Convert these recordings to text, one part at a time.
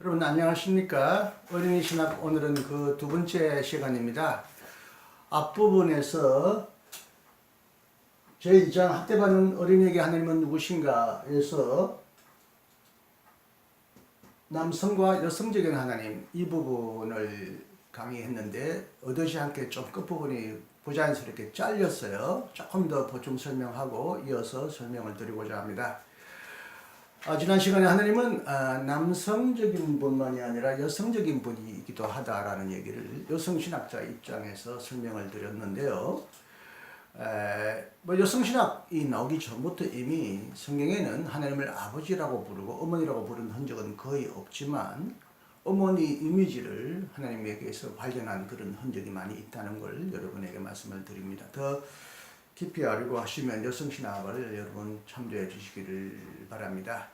여러분 안녕하십니까? 어린이 신학 오늘은 그 두 번째 시간입니다. 앞부분에서 제2장 학대받는 어린이에게 하나님은 누구신가에서 남성과 여성적인 하나님 이 부분을 강의했는데 의도치 않게 좀 끝부분이 부자연스럽게 잘렸어요. 조금 더 보충 설명하고 이어서 설명을 드리고자 합니다. 지난 시간에 하나님은 남성적인 분만이 아니라 여성적인 분이기도 하다라는 얘기를 여성신학자 입장에서 설명을 드렸는데요. 여성신학이 나오기 전부터 이미 성경에는 하나님을 아버지라고 부르고 어머니라고 부른 흔적은 거의 없지만 어머니 이미지를 하나님에게서 발견한 그런 흔적이 많이 있다는 걸 여러분에게 말씀을 드립니다. 더 깊이 알고 하시면 여성신학을 여러분 참조해 주시기를 바랍니다.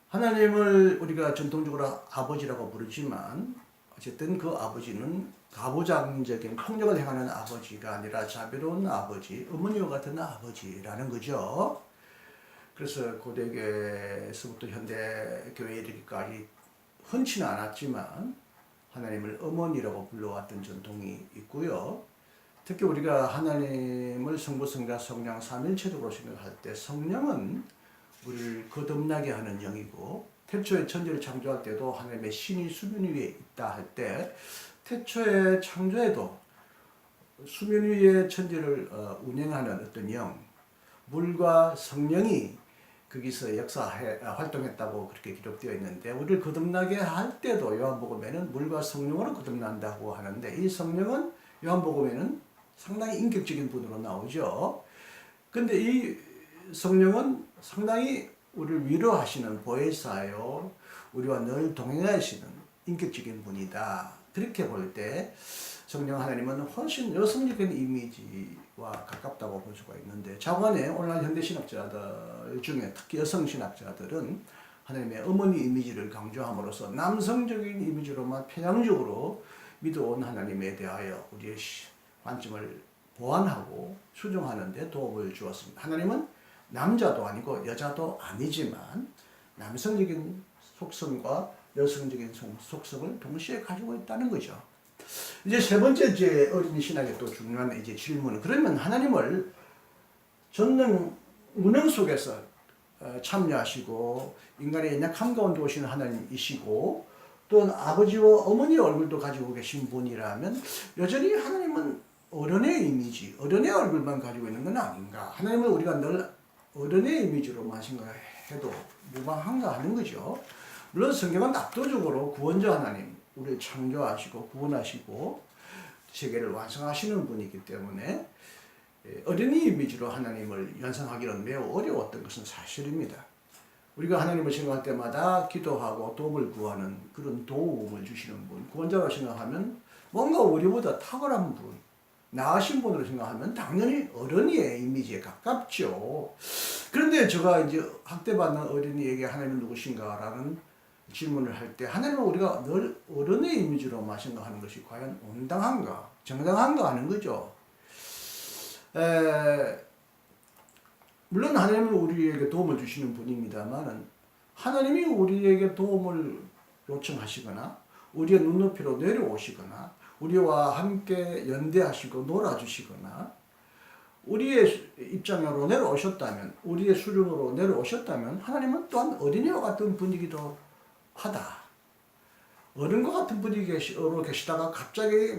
하나님을 우리가 전통적으로 아버지라고 부르지만 어쨌든 그 아버지는 가부장적인 폭력을 행하는 아버지가 아니라 자비로운 아버지, 어머니와 같은 아버지라는 거죠. 그래서 고대교에서부터 현대교회에 이르기까지 흔치는 않았지만 하나님을 어머니라고 불러왔던 전통이 있고요. 특히 우리가 하나님을 성부, 성자, 성령 삼일체적으로 생각할 때 성령은 우리를 거듭나게 하는 영이고 태초에 천지를 창조할 때도 하나님의 신이 수면 위에 있다 할 때 태초의 창조에도 수면 위에 천지를 운행하는 어떤 영, 물과 성령이 거기서 활동했다고 그렇게 기록되어 있는데 우리를 거듭나게 할 때도 요한복음에는 물과 성령으로 거듭난다고 하는데 이 성령은 요한복음에는 상당히 인격적인 분으로 나오죠. 근데 이 성령은 상당히 우리를 위로하시는 보혜사요, 우리와 늘 동행하시는 인격적인 분이다. 그렇게 볼 때 성령 하나님은 훨씬 여성적인 이미지와 가깝다고 볼 수가 있는데 자관에 오늘날 현대신학자들 중에 특히 여성신학자들은 하나님의 어머니 이미지를 강조함으로써 남성적인 이미지로만 편향적으로 믿어온 하나님에 대하여 우리의 관점을 보완하고 수정하는 데 도움을 주었습니다. 하나님은 남자도 아니고 여자도 아니지만 남성적인 속성과 여성적인 속성을 동시에 가지고 있다는 거죠. 이제 세 번째 어린이 신학의 또 중요한 질문은 그러면 하나님을 전능 무능 속에서 참여하시고 인간의 연약함 가운데 오시는 하나님이시고 또 아버지와 어머니의 얼굴도 가지고 계신 분이라면 여전히 하나님은 어른의 이미지, 어른의 얼굴만 가지고 있는 건 아닌가? 하나님을 우리가 늘 어른의 이미지로만 생각해도 무방한가 하는 거죠. 물론 성경은 압도적으로 구원자 하나님, 우리를 창조하시고 구원하시고 세계를 완성하시는 분이기 때문에 어린이 이미지로 하나님을 연상하기는 매우 어려웠던 것은 사실입니다. 우리가 하나님을 생각할 때마다 기도하고 도움을 구하는 그런 도움을 주시는 분, 구원자로 생각하면 뭔가 우리보다 탁월한 분, 나으신 분으로 생각하면 당연히 어른이의 이미지에 가깝죠. 그런데 제가 이제 학대받는 어린이에게 하나님은 누구신가라는 질문을 할 때 하나님은 우리가 늘 어른의 이미지로만 생각하는 것이 과연 온당한가, 정당한가 하는 거죠. 물론 하나님은 우리에게 도움을 주시는 분입니다만 하나님이 우리에게 도움을 요청하시거나 우리의 눈높이로 내려오시거나 우리와 함께 연대하시고 놀아주시거나 우리의 입장으로 내려오셨다면, 우리의 수준으로 내려오셨다면 하나님은 또한 어린이와 같은 분이기도 하다. 어른과 같은 분위기로 계시다가 갑자기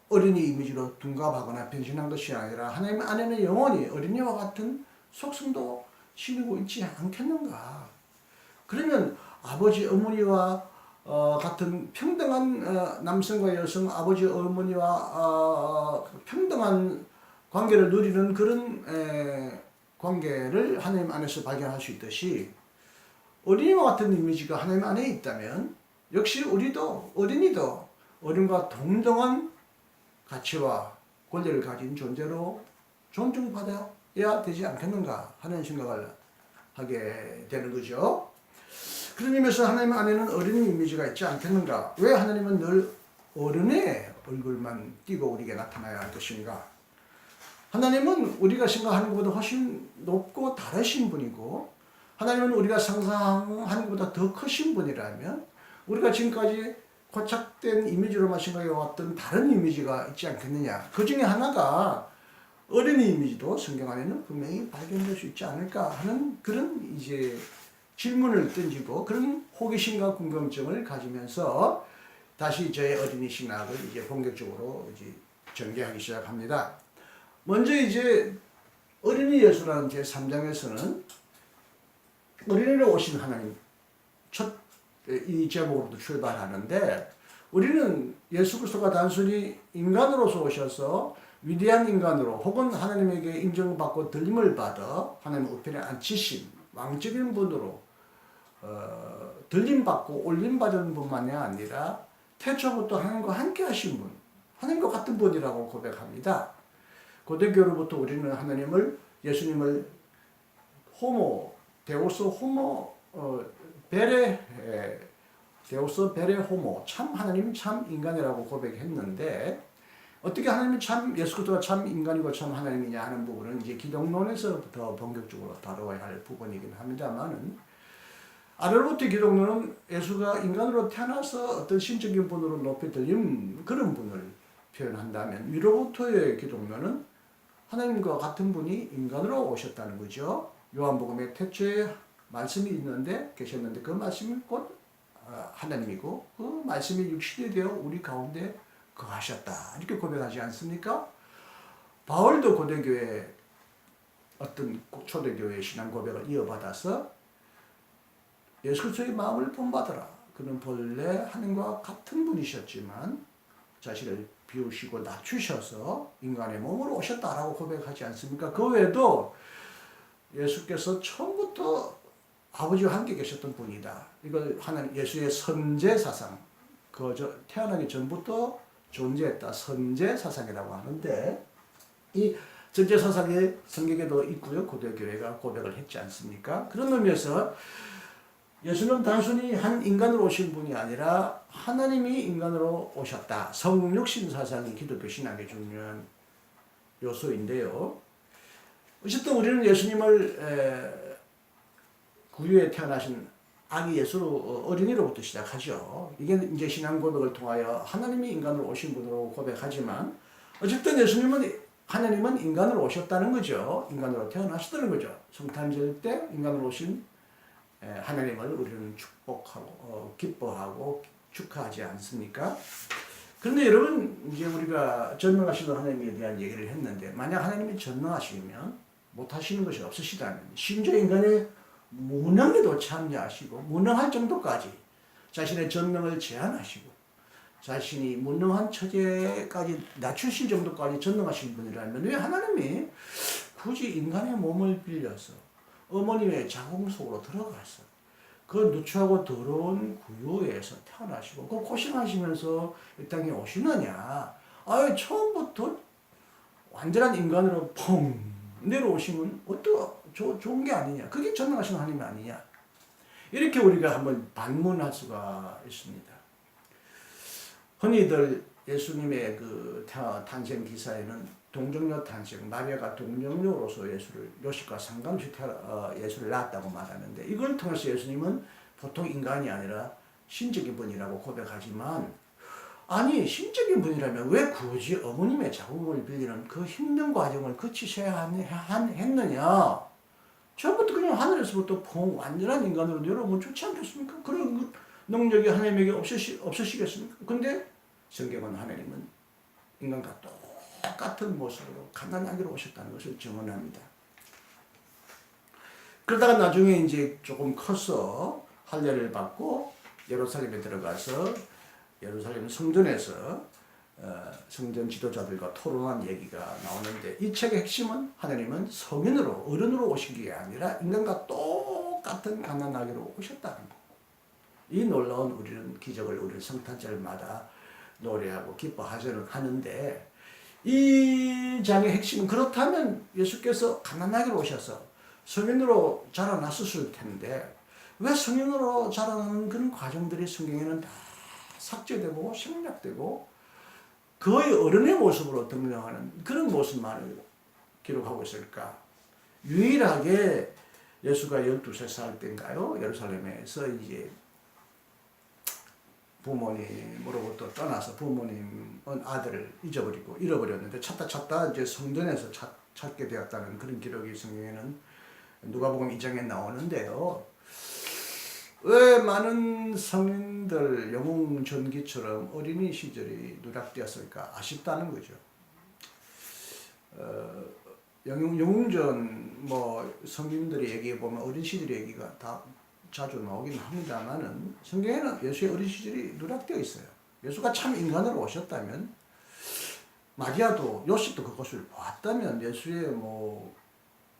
어린이 이미지로 둔갑하거나 변신한 것이 아니라 하나님 안에는 영원히 어린이와 같은 속성도 지니고 있지 않겠는가. 그러면 아버지 어머니와 같은 평등한 남성과 여성, 아버지 어머니와 평등한 관계를 누리는 그런 관계를 하나님 안에서 발견할 수 있듯이 어린이와 같은 이미지가 하나님 안에 있다면 역시 우리도 어린이도 어른과 동등한 가치와 권리를 가진 존재로 존중받아야 되지 않겠는가 하는 생각을 하게 되는 거죠. 그런 의미에서 하나님 안에는 어린이 이미지가 있지 않겠는가? 왜 하나님은 늘 어른의 얼굴만 띄고 우리에게 나타나야 할 것인가? 하나님은 우리가 생각하는 것보다 훨씬 높고 다르신 분이고 하나님은 우리가 상상하는 것보다 더 크신 분이라면 우리가 지금까지 고착된 이미지로만 생각해 왔던 다른 이미지가 있지 않겠느냐. 그 중에 하나가 어린이 이미지도 성경 안에는 분명히 발견될 수 있지 않을까 하는 그런 이제 질문을 던지고 그런 호기심과 궁금증을 가지면서 다시 저의 어린이 신학을 이제 본격적으로 이제 전개하기 시작합니다. 먼저 이제 어린이 예수라는 제 3장에서는 어린이로 오신 하나님 첫 이 제목으로도 출발하는데 우리는 예수 그리스도가 단순히 인간으로서 오셔서 위대한 인간으로 혹은 하나님에게 인정받고 들림을 받아 하나님 우편에 앉히신 왕적인 분으로 들림받고 올림받은 분만이 아니라 태초부터 하나님과 함께 하신 분, 하나님과 같은 분이라고 고백합니다. 고대교로부터 우리는 하나님을, 예수님을 호모, 데오스 호모, 데오스 베레 호모, 참 하나님 참 인간이라고 고백했는데 어떻게 하나님이 참 예수 그리스도가 참 인간이고 참 하나님이냐 하는 부분은 이제 기독론에서 더 본격적으로 다뤄야 할 부분이긴 합니다만은 아래로부터 기독론은 예수가 인간으로 태어나서 어떤 신적인 분으로 높이 들린 그런 분을 표현한다면 위로부터의 기독론은 하나님과 같은 분이 인간으로 오셨다는 거죠. 요한복음에 태초에 말씀이 있는데 계셨는데 그 말씀이 곧 하나님이고 그 말씀이 육신이 되어 우리 가운데 거하셨다 이렇게 고백하지 않습니까? 바울도 고대교회 어떤 초대교회 신앙 고백을 이어받아서 예수 그리스도의 마음을 본받아라. 그는 본래 하나님과 같은 분이셨지만 자신을 비우시고 낮추셔서 인간의 몸으로 오셨다라고 고백하지 않습니까? 그 외에도 예수께서 처음부터 아버지와 함께 계셨던 분이다. 이걸 하나님 예수의 선제 사상, 태어나기 전부터 존재했다. 선제 사상이라고 하는데 이 선제 사상이 성경에도 있고요. 고대교회가 고백을 했지 않습니까? 그런 의미에서 예수는 단순히 한 인간으로 오신 분이 아니라 하나님이 인간으로 오셨다. 성육신 사상이 기독교 신학의 중요한 요소인데요. 어쨌든 우리는 예수님을 구유에 태어나신 아기 예수 어린이로부터 시작하죠. 이게 이제 신앙 고백을 통하여 하나님이 인간으로 오신 분으로 고백하지만 어쨌든 하나님은 인간으로 오셨다는 거죠. 인간으로 태어나셨다는 거죠. 성탄절 때 인간으로 오신 하나님을 우리는 축복하고 기뻐하고 축하하지 않습니까? 그런데 여러분 이제 우리가 전능하신 하나님에 대한 얘기를 했는데 만약 하나님이 전능하시면 못하시는 것이 없으시다면 심지어 인간의 무능에도 참여하시고 무능할 정도까지 자신의 전능을 제한하시고 자신이 무능한 처지까지 낮추실 정도까지 전능하신 분이라면 왜 하나님이 굳이 인간의 몸을 빌려서 어머님의 자궁 속으로 들어가서 그 누추하고 더러운 구유에서 태어나시고 그 고생하시면서 이 땅에 오시느냐. 아예 처음부터 완전한 인간으로 펑 내려오시면 좋은 게 아니냐. 그게 전능하신 하나님이 아니냐. 이렇게 우리가 한번 반문할 수가 있습니다. 흔히들 예수님의 그 탄생 기사에는 동정녀 탄생, 마리아가 동정녀로서 요셉과 상관없이 예수를 낳았다고 말하는데 이걸 통해서 예수님은 보통 인간이 아니라 신적인 분이라고 고백하지만 아니 신적인 분이라면 왜 굳이 어머님의 자궁을 빌리는 그 힘든 과정을 거치셔야 했느냐. 처음부터 그냥 하늘에서부터 완전한 인간으로 내려오면 좋지 않겠습니까? 그런 능력이 하나님에게 없으시겠습니까? 근데 성경은 하나님은 인간과 똑같은 모습으로 가난하기로 오셨다는 것을 증언합니다. 그러다가 나중에 이제 조금 커서 할례를 받고 예루살렘에 들어가서 예루살렘 성전에서 성전 지도자들과 토론한 얘기가 나오는데 이 책의 핵심은 하나님은 성인으로 어른으로 오신 게 아니라 인간과 똑같은 가난하기로 오셨다는 거. 이 놀라운 우리는 기적을 우리 성탄절마다 노래하고 기뻐하는데 이 장의 핵심은 그렇다면 예수께서 가난하기로 오셔서 성인으로 자라났을 텐데 왜 성인으로 자라나는 그런 과정들이 성경에는 다 삭제되고 생략되고 거의 어른의 모습으로 등장하는 그런 모습만을 기록하고 있을까? 유일하게 예수가 12살 살 때인가요? 예루살렘에서 이제 부모님으로부터 떠나서 부모님은 아들을 잃어버렸는데 찾다 이제 성전에서 찾게 되었다는 그런 기록이 성경에는 누가복음 2장에 나오는데요. 왜 많은 성인들 영웅 전기처럼 어린이 시절이 누락되었을까 아쉽다는 거죠. 영웅전 성인들의 얘기해 보면 어린 시절 얘기가 다 자주 나오긴 합니다만은 성경에는 예수의 어린 시절이 누락되어 있어요. 예수가 참 인간으로 오셨다면 마리아도 요셉도 그것을 보았다면 예수의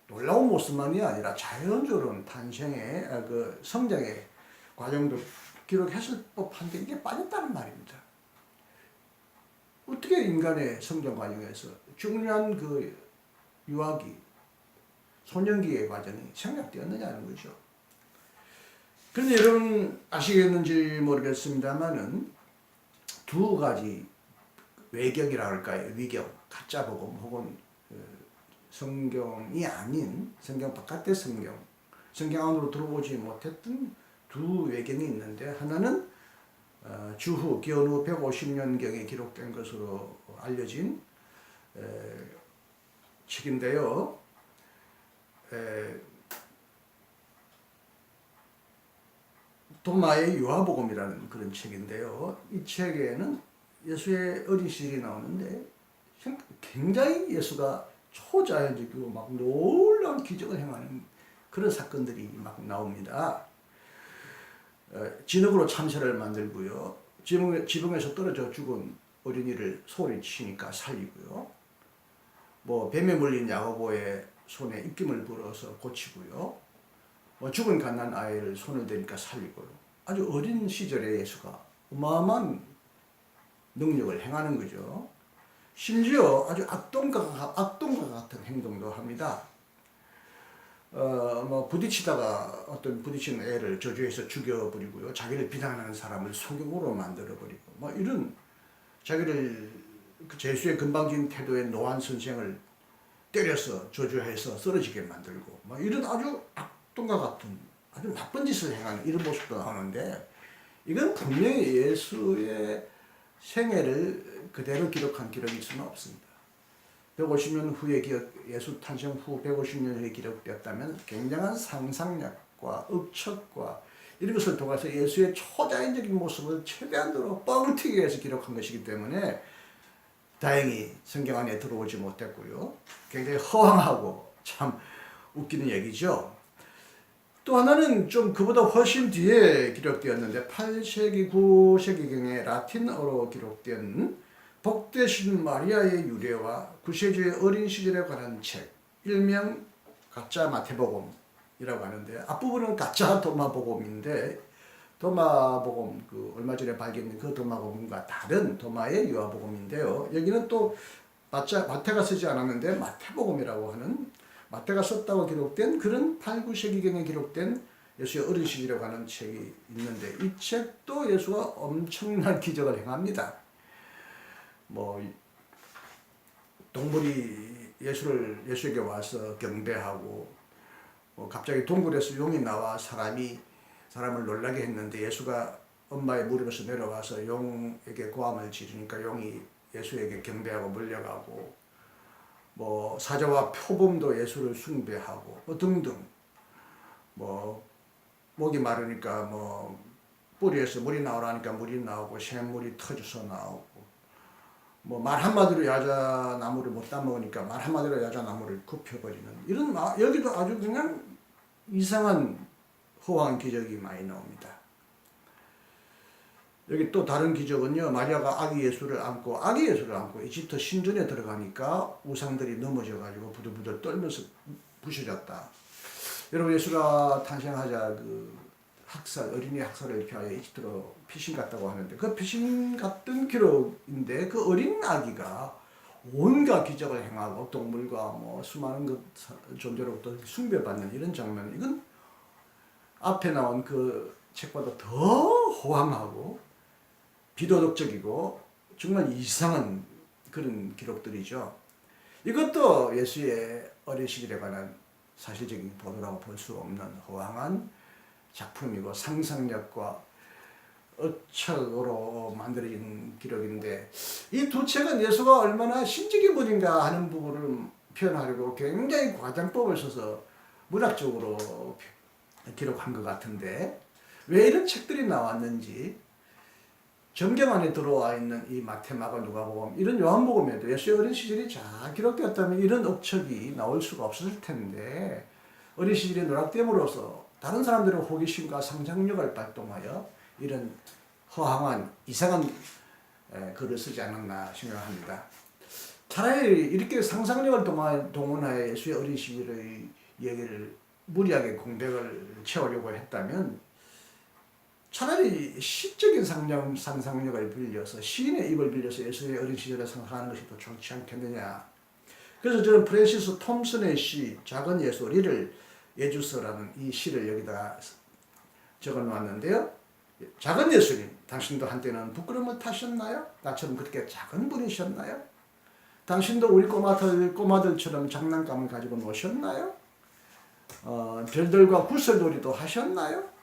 놀라운 모습만이 아니라 자연스러운 탄생의 그 성장의 과정도 기록했을 법한데 이게 빠졌다는 말입니다. 어떻게 인간의 성장 과정에서 중요한 그 유아기, 소년기의 과정이 생략되었느냐는 거죠. 그런데 여러분 아시겠는지 모르겠습니다만은 두 가지 외격이라 할까요? 위격, 가짜 복음 혹은 성경이 아닌 성경 바깥의 성경 안으로 들어오지 못했던 두 외경이 있는데 하나는 주후 기원후 150년경에 기록된 것으로 알려진 책인데요. 도마의 유아복음이라는 그런 책인데요. 이 책에는 예수의 어린 시절이 나오는데 굉장히 예수가 초자연적이고 막 놀라운 기적을 행하는 그런 사건들이 막 나옵니다. 진흙으로 참새를 만들고요. 지붕에서 떨어져 죽은 어린이를 소리치니까 살리고요. 뱀에 물린 야고보의 손에 입김을 불어서 고치고요. 죽은 갓난 아이를 손을 대니까 살리고요. 아주 어린 시절에 예수가 어마어마한 능력을 행하는 거죠. 심지어 아주 악동과 같은 행동도 합니다. 부딪히는 애를 저주해서 죽여버리고요. 자기를 비난하는 사람을 소경으로 만들어버리고, 이런 자기를 예수의 건방진 태도의 노한 선생을 때려서 저주해서 쓰러지게 만들고, 이런 아주 악동과 같은 아주 나쁜 짓을 행하는 이런 모습도 나오는데, 이건 분명히 예수의 생애를 그대로 기록한 기록일 수는 없습니다. 150년 후에 예수 탄생 후 150년 후에 기록되었다면 굉장한 상상력과 억척과 이런 것을 통해서 예수의 초자연적인 모습을 최대한으로 뻥을 튀기 위해서 기록한 것이기 때문에 다행히 성경 안에 들어오지 못했고요. 굉장히 허황하고 참 웃기는 얘기죠. 또 하나는 좀 그보다 훨씬 뒤에 기록되었는데 8세기, 9세기경에 라틴어로 기록된 복되신 마리아의 유래와 구세주의 어린 시절에 관한 책, 일명 가짜 마태복음이라고 하는데 앞부분은 가짜 도마복음인데 도마복음 얼마 전에 발견된 그 도마복음과 다른 도마의 유아복음인데요. 여기는 또 마태가 쓰지 않았는데 마태복음이라고 하는 마태가 썼다고 기록된 그런 8, 9세기경에 기록된 예수의 어린 시절에 관한 책이 있는데 이 책도 예수가 엄청난 기적을 행합니다. 동물이 예수에게 와서 경배하고 갑자기 동굴에서 용이 나와 사람을 놀라게 했는데 예수가 엄마의 무릎에서 내려와서 용에게 고함을 지르니까 용이 예수에게 경배하고 물려가고 사자와 표범도 예수를 숭배하고 등등 목이 마르니까 뿌리에서 물이 나오라니까 물이 나오고 샘물이 터져서 나오고 말 한마디로 야자나무를 못 따먹으니까 말 한마디로 야자나무를 굽혀버리는 이런 여기도 아주 그냥 이상한 허황 기적이 많이 나옵니다. 여기 또 다른 기적은요. 마리아가 아기 예수를 안고 이집트 신전에 들어가니까 우상들이 넘어져가지고 부들부들 떨면서 부셔졌다. 여러분 예수가 탄생하자 어린이 학살을 피하여 이집트로 피신 갔다고 하는데 그 피신 갔던 기록인데 그 어린 아기가 온갖 기적을 행하고 동물과 수많은 존재로부터 숭배받는 이런 장면, 이건 앞에 나온 그 책보다 더 호황하고 비도덕적이고 정말 이상한 그런 기록들이죠. 이것도 예수의 어린 시절에 관한 사실적인 보도라고 볼 수 없는 허황한 작품이고 상상력과 어척으로 만들어진 기록인데, 이 두 책은 예수가 얼마나 신적인 분인가 하는 부분을 표현하려고 굉장히 과장법을 써서 문학적으로 기록한 것 같은데, 왜 이런 책들이 나왔는지, 정경 안에 들어와 있는 이 마태마가 누가복음, 이런 요한복음에도 예수의 어린 시절이 잘 기록되었다면 이런 억척이 나올 수가 없었을 텐데, 어린 시절이 누락됨으로써 다른 사람들의 호기심과 상상력을 발동하여 이런 허황한 이상한 글을 쓰지 않았나 생각합니다. 차라리 이렇게 상상력을 동원하여 예수의 어린 시절의 얘기를 무리하게 공백을 채우려고 했다면 차라리 시적인 상상력을 빌려서 시인의 입을 빌려서 예수의 어린 시절을 상상하는 것이 더 좋지 않겠느냐. 그래서 저는 프랜시스 톰슨의 시 작은 예수리를 예주서라는 이 시를 여기다 적어 놓았는데요. 작은 예수님, 당신도 한때는 부끄러움을 타셨나요? 나처럼 그렇게 작은 분이셨나요? 당신도 우리 꼬마들처럼 장난감을 가지고 노셨나요? 별들과 구슬놀이도 하셨나요?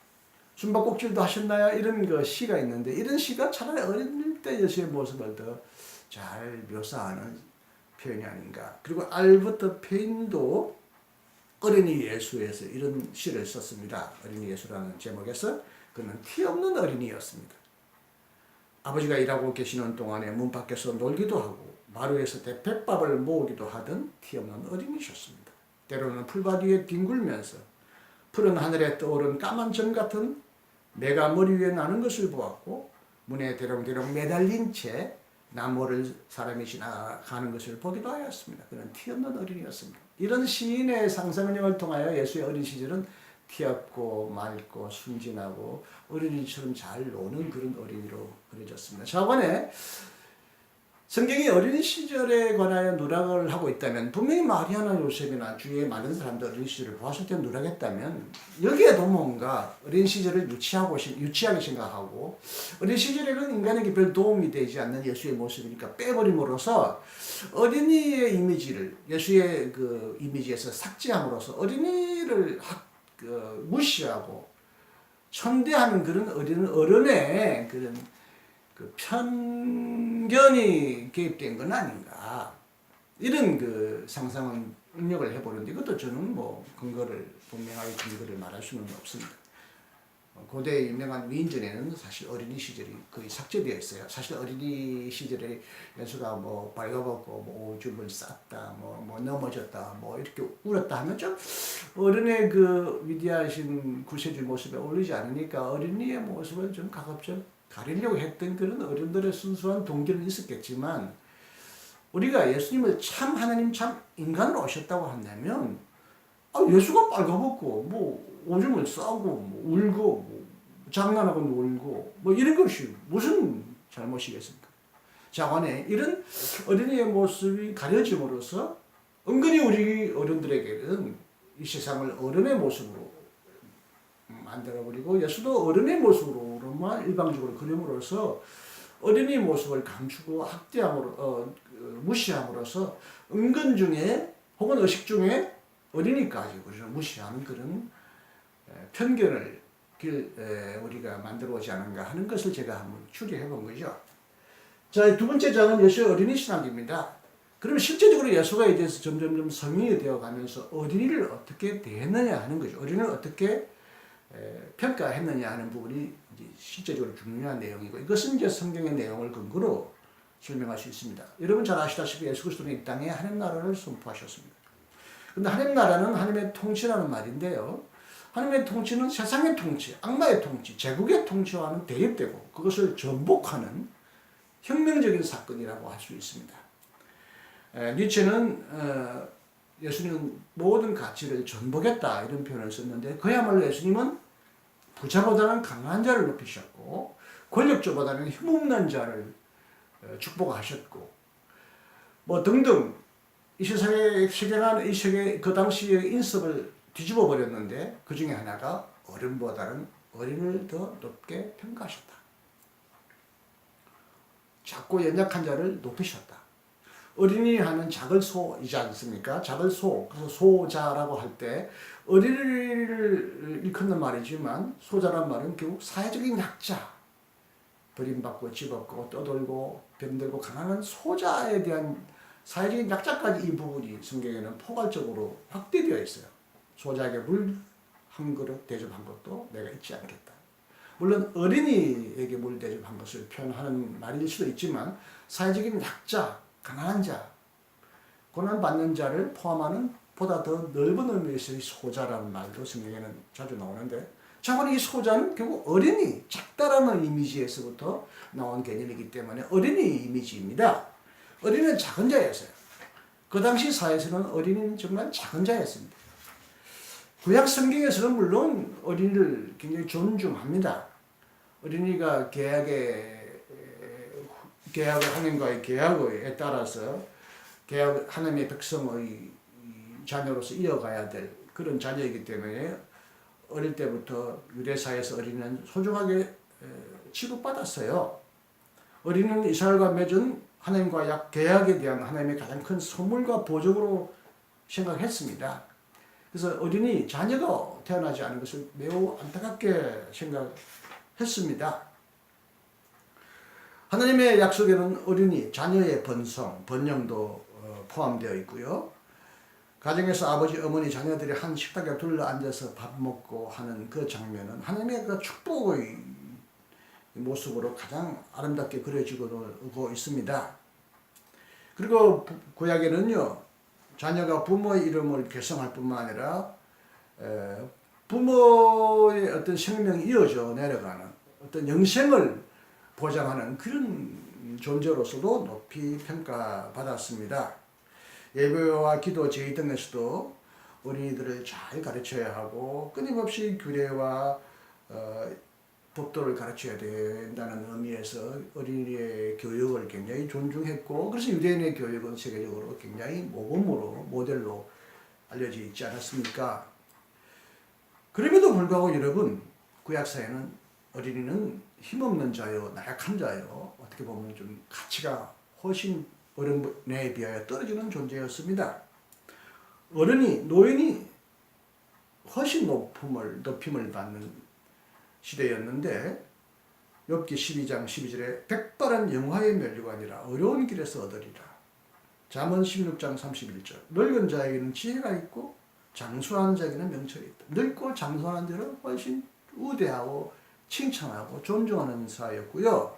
숨바꼭질도 하셨나요? 이런 그 시가 있는데, 이런 시가 차라리 어릴 때 예수의 모습을 더 잘 묘사하는 표현이 아닌가. 그리고 알버트 페인도 어린이 예수에서 이런 시를 썼습니다. 어린이 예수라는 제목에서 그는 티 없는 어린이였습니다. 아버지가 일하고 계시는 동안에 문 밖에서 놀기도 하고 마루에서 대패밥을 모으기도 하던 티 없는 어린이셨습니다. 때로는 풀밭 위에 뒹굴면서 푸른 하늘에 떠오른 까만 점 같은 매가 머리 위에 나는 것을 보았고, 문에 대롱대롱 매달린 채 나무를 사람이 지나가는 것을 보기도 하였습니다. 그는 티 없는 어린이였습니다. 이런 시인의 상상력을 통하여 예수의 어린 시절은 티 없고 맑고 순진하고 어린이처럼 잘 노는 그런 어린이로 그려졌습니다. 저번에 성경이 어린 시절에 관하여 누락을 하고 있다면, 분명히 마리아나 요셉이나 주위의 많은 사람들 어린 시절을 보았을 때 누락했다면, 여기에도 뭔가 어린 시절을 유치하게 생각하고, 어린 시절에는 인간에게 별 도움이 되지 않는 예수의 모습이니까 빼버림으로써 어린이의 이미지를 예수의 그 이미지에서 삭제함으로써 어린이를 무시하고 천대하는 그런 어른의 그런 그 편견이 개입된 건 아닌가, 이런 그 상상은 응력을 해보는데, 이것도 저는 뭐 분명하게 근거를 말할 수는 없습니다. 고대 유명한 위인전에는 사실 어린이 시절이 거의 삭제되어 있어요. 사실 어린이 시절에 예수가 뭐 발가벗고 뭐 오줌을 쌌다, 뭐 넘어졌다, 뭐 이렇게 울었다 하면 좀 어른의 그 위대하신 구세주 모습에 어울리지 않으니까 어린이의 모습을 좀 가급적 가리려고 했던 그런 어른들의 순수한 동기는 있었겠지만, 우리가 예수님을 참 하나님 참 인간으로 오셨다고 한다면, 예수가 빨가벗고 뭐 오줌을 싸고 뭐 울고 뭐 장난하고 놀고 뭐 이런 것이 무슨 잘못이겠습니까? 자관에 이런 어린이의 모습이 가려짐으로써 은근히 우리 어른들에게는 이 세상을 어른의 모습으로 만들어버리고, 예수도 어른의 모습으로만 일방적으로 그림으로써 어린이 모습을 감추고 무시함으로써 은근 중에 혹은 의식 중에 어린이까지 무시하는 그런 편견을 우리가 만들어 오지 않은가 하는 것을 제가 한번 추리해 본 거죠. 자, 두 번째 장은 예수의 어린이 신학입니다. 그럼 실제적으로 예수가 이제 점점점 성인이 되어 가면서 어린이를 어떻게 대했느냐 하는 거죠. 어린이를 어떻게 평가했느냐 하는 부분이 이제 실제적으로 중요한 내용이고, 이것은 이제 성경의 내용을 근거로 설명할 수 있습니다. 여러분 잘 아시다시피 예수 그리스도는 이 땅에 하나님 나라를 선포하셨습니다. 그런데 하나님 나라는 하나님의 통치라는 말인데요. 하나님의 통치는 세상의 통치, 악마의 통치, 제국의 통치와는 대립되고 그것을 전복하는 혁명적인 사건이라고 할 수 있습니다. 니체는 예수님은 모든 가치를 전복했다 이런 표현을 썼는데, 그야말로 예수님은 부자보다는 강한 자를 높이셨고 권력자보다는 힘없는 자를 축복하셨고 뭐 등등, 이 세상에 세계관 이 세계 그 당시의 인습을 뒤집어 버렸는데, 그 중에 하나가 어른보다는 어린을 더 높게 평가하셨다. 작고 연약한 자를 높이셨다. 어린이 하면 작을 소이지 않습니까? 작을 소, 그래서 소자라고 할 때 어린이를 일컫는 말이지만 소자란 말은 결국 사회적인 약자, 버림받고 집없고 떠돌고 병들고 가난한 소자에 대한 사회적인 약자까지 이 부분이 성경에는 포괄적으로 확대되어 있어요. 소자에게 물 한 그릇 대접한 것도 내가 잊지 않겠다. 물론 어린이에게 물 대접한 것을 표현하는 말일 수도 있지만 사회적인 약자, 가난한 자, 고난받는 자를 포함하는 보다 더 넓은 의미에서의 소자라는 말도 성경에는 자주 나오는데 참고로 이 소자는 결국 어린이, 작다라는 이미지에서부터 나온 개념이기 때문에 어린이 이미지입니다. 어린이는 작은 자였어요. 그 당시 사회에서는 어린이는 정말 작은 자였습니다. 구약 성경에서는 물론 어린이를 굉장히 존중합니다. 어린이가 하나님과의 계약에 따라서 하나님의 백성의 자녀로서 이어가야 될 그런 자녀이기 때문에 어릴 때부터 유대사에서 어린이는 소중하게 취급받았어요. 어린이는 이스라엘과 맺은 하나님과 계약에 대한 하나님의 가장 큰 선물과 보적으로 생각했습니다. 그래서 어린이 자녀가 태어나지 않은 것을 매우 안타깝게 생각했습니다. 하나님의 약속에는 어린이, 자녀의 번영도 포함되어 있고요. 가정에서 아버지, 어머니, 자녀들이 한 식탁에 둘러 앉아서 밥 먹고 하는 그 장면은 하나님의 그 축복의 모습으로 가장 아름답게 그려지고 있습니다. 그리고 구약에는요, 자녀가 부모의 이름을 계승할 뿐만 아니라 부모의 어떤 생명이 이어져 내려가는 어떤 영생을 보장하는 그런 존재로서도 높이 평가받았습니다. 예배와 기도 제의 등에서도 어린이들을 잘 가르쳐야 하고 끊임없이 규례와 법도를 가르쳐야 된다는 의미에서 어린이의 교육을 굉장히 존중했고 그래서 유대인의 교육은 세계적으로 굉장히 모범으로 모델로 알려져 있지 않았습니까? 그럼에도 불구하고 여러분 구약사에는 어린이는 힘없는 자요 나약한 자요 어떻게 보면 좀 가치가 훨씬 어른에 비하여 떨어지는 존재였습니다. 어른이 노인이 훨씬 높임을 받는 시대였는데 욥기 12장 12절에 백발은 영화의 면류가 아니라 어려운 길에서 얻으리라. 잠언 16장 31절 늙은 자에게는 지혜가 있고 장수한 자에게는 명철이 있다. 늙고 장수한 자는 훨씬 우대하고 칭찬하고 존중하는 사회였고요.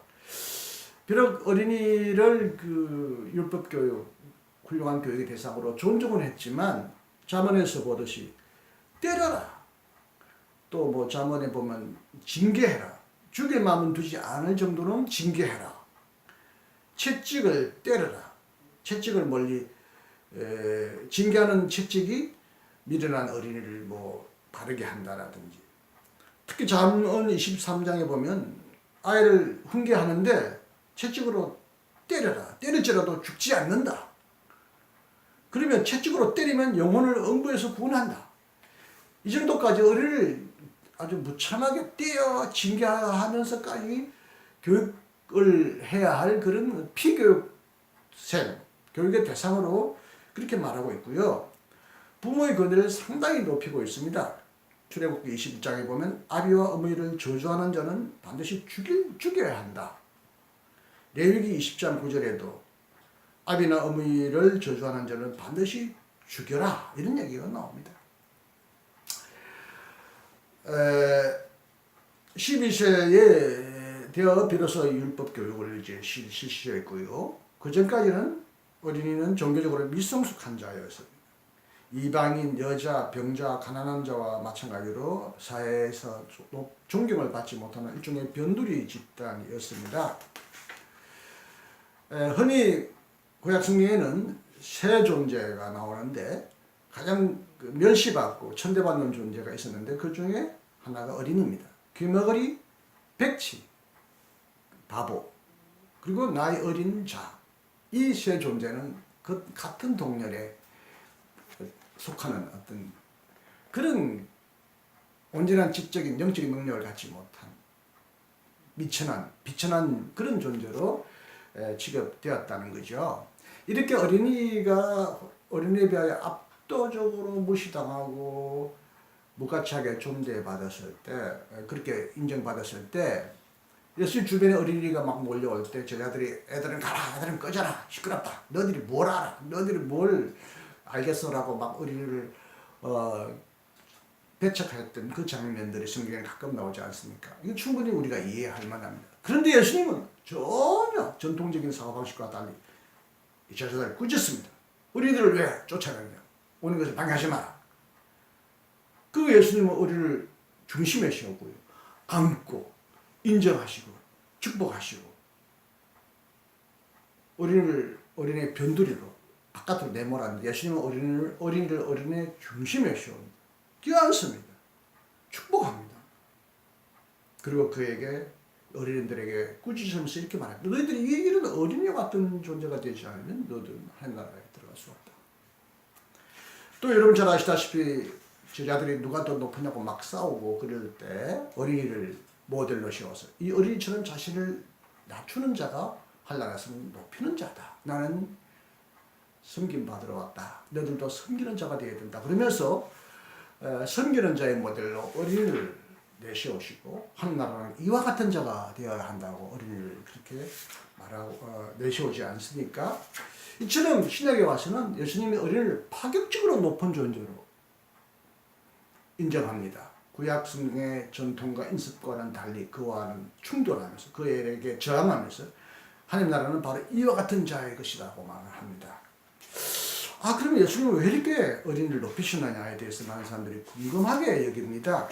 비록 어린이를 그 율법 교육, 훌륭한 교육의 대상으로 존중은 했지만 잠언에서 보듯이 때려라. 또 뭐 잠언에 보면 징계해라. 죽일 마음은 두지 않을 정도는 징계해라. 채찍을 때려라. 채찍을 멀리 징계하는 채찍이 미련한 어린이를 뭐 바르게 한다라든지. 특히 잠언 23장에 보면 아이를 훈계하는데 채찍으로 때려라. 때릴지라도 죽지 않는다. 그러면 채찍으로 때리면 영혼을 응부해서 구원한다. 이 정도까지 어린이를 아주 무참하게 떼어 징계하면서까지 교육을 해야 할 그런 피교육생, 교육의 대상으로 그렇게 말하고 있고요. 부모의 권위를 상당히 높이고 있습니다. 출애굽기 21장에 보면 아비와 어머니를 저주하는 자는 반드시 죽여야 한다. 레위기 20장 9절에도 아비나 어머니를 저주하는 자는 반드시 죽여라. 이런 얘기가 나옵니다. 12세에 되어 비로소 율법 교육을 이제 실시했고요. 그 전까지는 어린이는 종교적으로 미성숙한 자였습니다. 이방인, 여자, 병자, 가난한 자와 마찬가지로 사회에서 존경을 받지 못하는 일종의 변두리 집단이었습니다. 흔히 구약 성경에는 세 존재가 나오는데 가장 멸시받고 천대받는 존재가 있었는데 그 중에 하나가 어린이입니다. 귀머거리, 백치, 바보, 그리고 나이 어린 자. 이 세 존재는 그 같은 동렬에 속하는 어떤 그런 온전한 지적인 영적인 능력을 갖지 못한 비천한 그런 존재로 취급되었다는 거죠. 이렇게 어린이에 비하여 압도적으로 무시당하고 무가치하게 존대받았을 때, 그렇게 인정받았을 때, 예수님 주변에 어린이가 막 몰려올 때 제자들이 애들은 가라, 애들은 꺼져라, 시끄럽다, 너희들이 뭘 알아, 너희들이 뭘 알겠어라고 막 어린이를 배척했던 그 장면들이 성경에 가끔 나오지 않습니까? 이건 충분히 우리가 이해할 만합니다. 그런데 예수님은 전혀 전통적인 사고방식과 달리 이 제자들을 꾸짖습니다. 어린이들을 왜 쫓아내느냐? 오는 것을 방해하지 마라. 그 예수님은 어린이를 중심에 세우고요. 안고 인정하시고 축복하시고 어린이의 변두리로 바깥으로 내몰았는데 예수님은 어린이를 어린이의 중심에 세웁니다. 끼얹습니다. 축복합니다. 그리고 그에게 어린이들에게 꾸짖으면서 이렇게 말합니다. 너희들이 이런 어린이와 같은 존재가 되지 않으면 너희들은 하나님 나라에 들어갈 수 없다. 또 여러분 잘 아시다시피 제자들이 누가 더 높으냐고 막 싸우고 그럴 때 어린이를 모델로 세워서 이 어린이처럼 자신을 낮추는 자가 한나라에서는 높이는 자다. 나는 섬김 받으러 왔다. 너희들도 섬기는 자가 되어야 된다. 그러면서 섬기는 자의 모델로 어린이를 내세우시고 하나님나라는 이와 같은 자가 되어야 한다고 어린이를 그렇게 말하고 내세우지 않습니까? 이처럼 신약에 와서는 예수님이 어린이를 파격적으로 높은 존재로 인정합니다. 구약 성경의 전통과 인습과는 달리 그와는 충돌하면서 그에게 저항하면서 하나님 나라는 바로 이와 같은 자의 것이라고 말을 합니다. 그럼 예수님은 왜 이렇게 어린이를 높이시느냐에 대해서 많은 사람들이 궁금하게 여깁니다.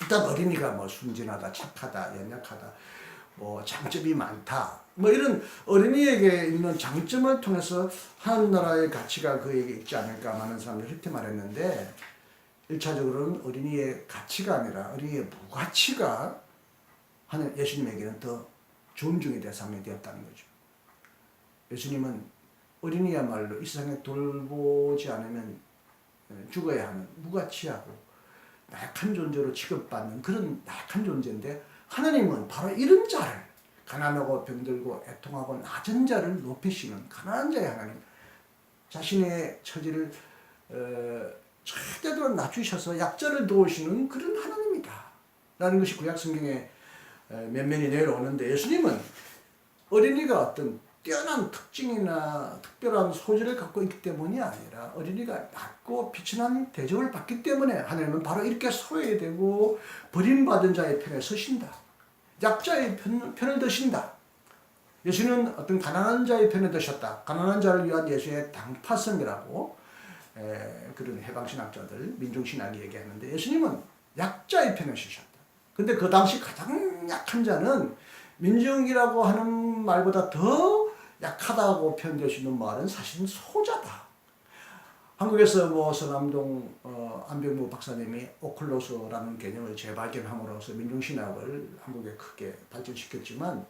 일단 어린이가 뭐 순진하다, 착하다, 연약하다, 뭐 장점이 많다, 뭐 이런 어린이에게 있는 장점을 통해서 하나님 나라의 가치가 그에게 있지 않을까 많은 사람들이 그렇게 말했는데 1차적으로는 어린이의 가치가 아니라 어린이의 무가치가 예수님에게는 더 존중의 대상이 되었다는 거죠. 예수님은 어린이야말로 이 세상에 돌보지 않으면 죽어야 하는 무가치하고 나약한 존재로 취급받는 그런 나약한 존재인데 하나님은 바로 이런 자를 가난하고 병들고 애통하고 낮은 자를 높이시는 가난한 자의 하나님, 자신의 처지를 최대로 낮추셔서 약자를 도우시는 그런 하나님이다 라는 것이 구약 성경에 면면이 내려오는데 예수님은 어린이가 어떤 뛰어난 특징이나 특별한 소질을 갖고 있기 때문이 아니라 어린이가 낮고 비천한 대접을 받기 때문에 하나님은 바로 이렇게 소외되고 버림받은 자의 편에 서신다. 약자의 편을 드신다. 예수는 어떤 가난한 자의 편에 드셨다. 가난한 자를 위한 예수의 당파성이라고 그런 해방신학자들, 민중신학이 얘기하는데 예수님은 약자의 편에 서셨다. 근데 그 당시 가장 약한 자는 민중이라고 하는 말보다 더 약하다고 표현될 수 있는 말은 사실은 소자다. 한국에서 뭐 서남동 안병무 박사님이 오클로스라는 개념을 재발견함으로써 민중신학을 한국에 크게 발전시켰지만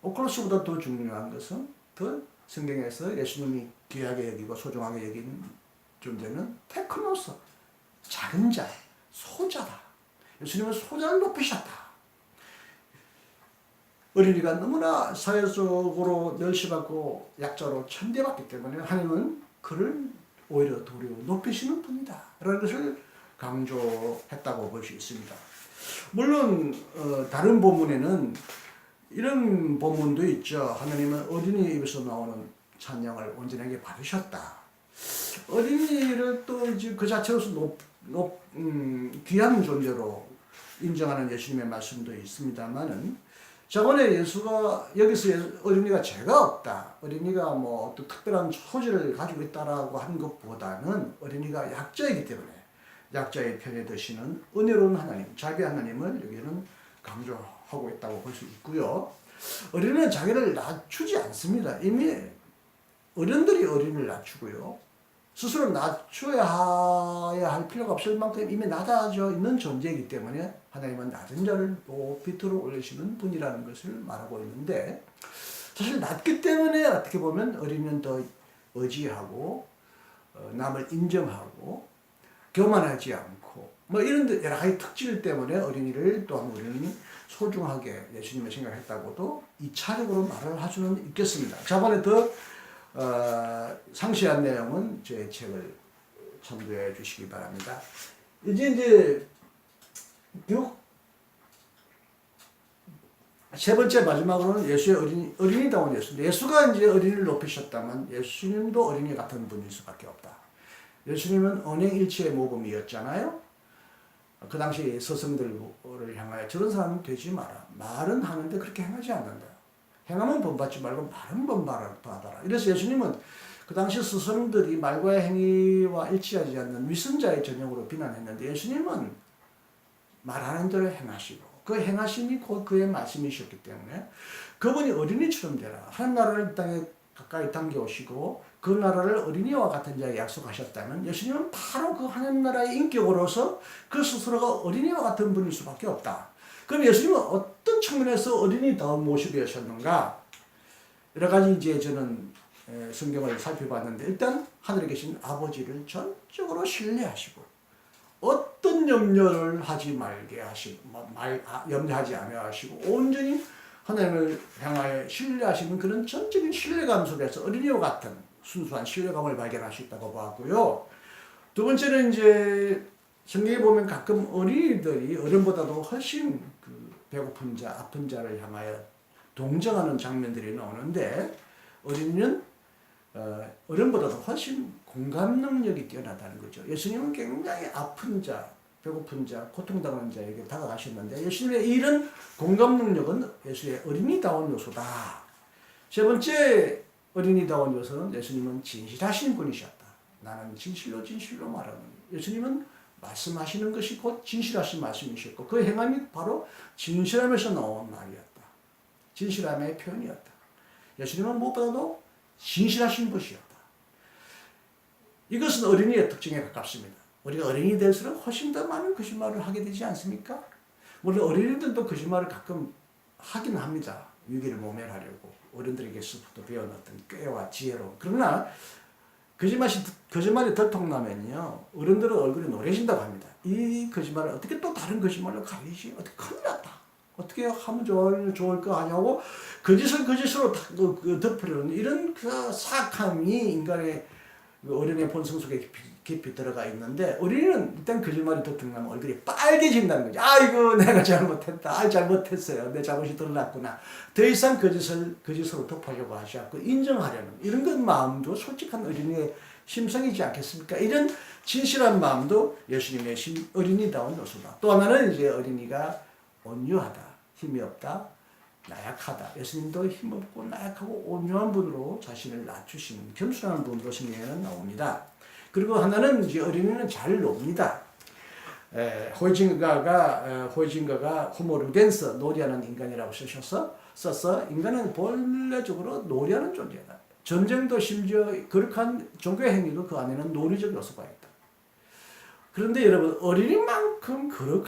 오클로스보다 더 중요한 것은 더 성경에서 예수님이 귀하게 여기고 소중하게 여긴 존재는 테크노스, 작은 자, 소자다. 예수님은 소자를 높이셨다. 어린이가 너무나 사회적으로 멸시받고 약자로 천대받기 때문에 하나님은 그를 오히려 도리어 높이시는 분이다 라는 것을 강조했다고 볼 수 있습니다. 물론 다른 본문에는 이런 본문도 있죠. 하나님은 어린이의 입에서 나오는 찬양을 온전하게 받으셨다. 어린이를 또 이제 그 자체로서 귀한 존재로 인정하는 예수님의 말씀도 있습니다만은 저번에 예수가 여기서 어린이가 죄가 없다, 어린이가 뭐 어떤 특별한 소질을 가지고 있다라고 한 것보다는 어린이가 약자이기 때문에 약자의 편에 드시는 은혜로운 하나님, 자비 하나님을 여기는 강조하고 있다고 볼 수 있고요. 어린이는 자기를 낮추지 않습니다. 이미 어른들이 어린이를 낮추고요. 스스로 낮춰야 할 필요가 없을 만큼 이미 낮아져 있는 존재이기 때문에 하나님은 낮은 자를 높이 들어 올리시는 분이라는 것을 말하고 있는데 사실 낮기 때문에 어떻게 보면 어린이는 더 의지하고 남을 인정하고 교만하지 않고 뭐 이런 여러 가지 특질 때문에 어린이를 또한 우리는 소중하게 예수님의 생각을 했다고도 2차적으로 말을 할 수는 있겠습니다. 저번에 더 상세한 내용은 제 책을 참고해 주시기 바랍니다. 이제 세 번째 마지막으로는 예수의 어린이다운 예수인데, 예수가 이제 어린이를 높이셨다면 예수님도 어린이 같은 분일 수밖에 없다. 예수님은 언행일치의 모범이었잖아요. 그 당시 서성들을 향하여 저런 사람은 되지 마라. 말은 하는데 그렇게 행하지 않는다. 행하면 본받지 말고 말은 본받아라. 이래서 예수님은 그 당시 스승들이 말과의 행위와 일치하지 않는 위선자의 전형으로 비난했는데, 예수님은 말하는 대로 행하시고 그 행하심이 곧 그의 말씀이셨기 때문에 그분이 어린이처럼 되라. 하나님 나라를 땅에 가까이 당겨오시고 그 나라를 어린이와 같은 자에게 약속하셨다면, 예수님은 바로 그 하나님 나라의 인격으로서 그 스스로가 어린이와 같은 분일 수밖에 없다. 그럼 예수님은 어떤 측면에서 어린이다운 모습이었는가? 여러 가지 이제 저는 성경을 살펴봤는데, 일단 하늘에 계신 아버지를 전적으로 신뢰하시고 어떤 염려를 하지 말게 하시고 염려하지 않아 하시고 온전히 하나님을 향하여 신뢰하시는 그런 전적인 신뢰감 속에서 어린이와 같은 순수한 신뢰감을 발견할 수 있다고 보았고요. 두 번째는 이제 성경에 보면 가끔 어린이들이 어른보다도 훨씬 그 배고픈 자, 아픈 자를 향하여 동정하는 장면들이 나오는데, 어린이는 어른보다도 훨씬 공감 능력이 뛰어나다는 거죠. 예수님은 굉장히 아픈 자, 배고픈 자, 고통당하는 자에게 다가가셨는데, 예수님의 이런 공감 능력은 예수의 어린이다운 요소다. 세 번째 어린이다운 요소는 예수님은 진실하신 분이셨다. 나는 진실로 말하는. 예수님은 말씀하시는 것이 곧 진실하신 말씀이셨고 그 행함이 바로 진실함에서 나온 말이었다. 진실함의 표현이었다. 예수님은 무엇보다도 진실하신 분이었다. 이것은 어린이의 특징에 가깝습니다. 우리가 어린이 될수록 훨씬 더 많은 거짓말을 하게 되지 않습니까? 물론 어린이들도 거짓말을 가끔 하긴 합니다. 위기를 모면하려고 어른들에게서부터 배운 어떤 꾀와 지혜로. 그러나 거짓말이 들통나면요, 어른들은 얼굴이 노래진다고 합니다. 이 거짓말을 어떻게 또 다른 거짓말로 갈리지? 어떻게 큰일 났다. 어떻게 하면 좋을 거 하냐고 거짓으로 덮으려는 이런 그 사악함이 인간의 어린이의 본성 속에 깊이 들어가 있는데, 어린이는 일단 거짓말이 들통나면 얼굴이 빨개진다는 거죠. 아이고 내가 잘못했다. 잘못했어요. 내 잘못이 드러났구나. 더 이상 거짓으로 덮으려고 하지 않고 인정하려는 이런 것 마음도 솔직한 어린이의 심성이지 않겠습니까? 이런 진실한 마음도 예수님의 어린이다운 요소다. 또 하나는 이제 어린이가 온유하다, 힘이 없다, 나약하다. 예수님도 힘없고 나약하고 온유한 분으로 자신을 낮추시는 겸손한 분으로 성경에는 나옵니다. 그리고 하나는 이제 어린이는 잘 놉니다. 호이징거가 호모르겐서, 놀이하는 인간이라고 써서 인간은 본래적으로 놀이하는 존재다. 전쟁도 심지어 거룩한 종교 행위도 그 안에는 논리적 요소가 있다. 그런데 여러분, 어린이만큼 거룩한